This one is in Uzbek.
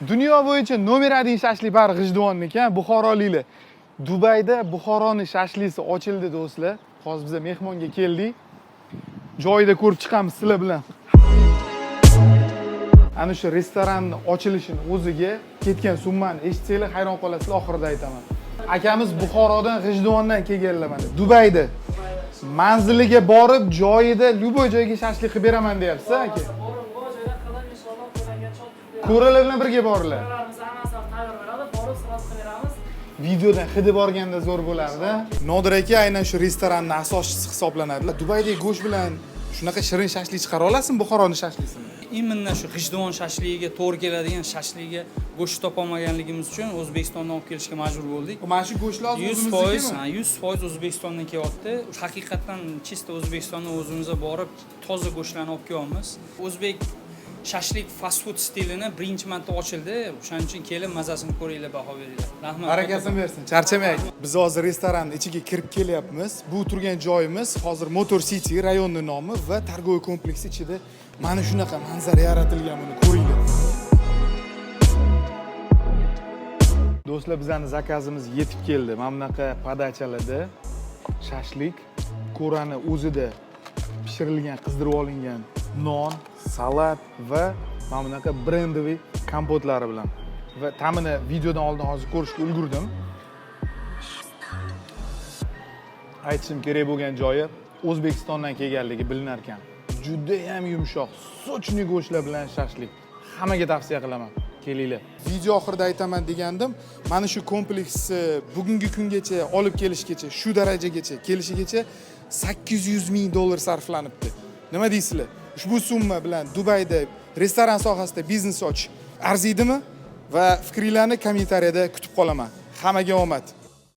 Dunyo bo'yicha nomer 1 shashlik bari G'ijduvonniki, Buxoroliklar. Dubayda Buxoroning shashlisi ochildi do'stlar. Hozir biz mehmonga keldik. Joyida ko'rib chiqamiz sizlar bilan. Ana shu restoranning ochilishining o'ziga ketgan summani eshitsanglar hayron qolasizlar, oxirida aytaman. Akamiz Buxorodan, G'ijduvondan kelganlar mana. Dubayda manziliga borib, joyida любой joyga shashlik qilib beraman deyapsiz, aka. Ko'ralar bilan birga borlar. Videodan hidi borganda zo'r bo'lardi. Nodir aka aynan shu restoranning asoschisi hisoblanadilar. Dubaydagi go'sht bilan shunaqa shirin shashlik chiqara olasizmi Buxoroning shashlisini? Именно shu G'ijduvon shashligiga to'g'ri keladigan shashligiga go'sht topolmaganligimiz uchun O'zbekistondan olib kelishga majbur bo'ldik. Mana shu go'shtlar o'zimiznikimi? 100% O'zbekistondan kelyapti. Haqiqatan chista O'zbekistondan o'zimizga borib toza go'shtlarni olib kelyapmiz. O'zbek shashlik fast food stilini birinchi marta ochildi. O'shaning uchun kelib mazasini ko'ringlar, baho beringlar. Rahmat. Barakasini bersin. Charchamang. Biz hozir restoranning ichiga kirib kelyapmiz. Bu turgan joyimiz hozir Motor City rayoni nomi va targoviy kompleksi ichida mana shunaqa manzara yaratilgan, buni ko'ringlar. Do'stlar, bizning zakazimiz yetib keldi. Mana bunaqa podachalarda shashlik, ko'rani o'zida pishirilgan, qizdirib olingan non, salat va mana bunaqa brendoviy kompotlari bilan. Va ta'mini videodan oldin hozir ko'rishga ulgurdim. Aytishim kerak bo'lgan joyi O'zbekistondan kelganligi bilinar ekan. Juda ham yumshoq, sochli go'shtlar bilan shashlik. Hammaga tavsiya qilaman. Kelinglar. Video oxirida aytaman degandim. Mana shu kompleksni bugungi kungacha olib kelishgacha, shu darajagacha kelishigacha $800,000 sarflanibdi. Nima deysizlar? Ushbu summa bilan Dubayda restoran sohasida biznes ochish arziydimi? Va fikringizni kommentariyada kutib qolaman. Hammaga omad.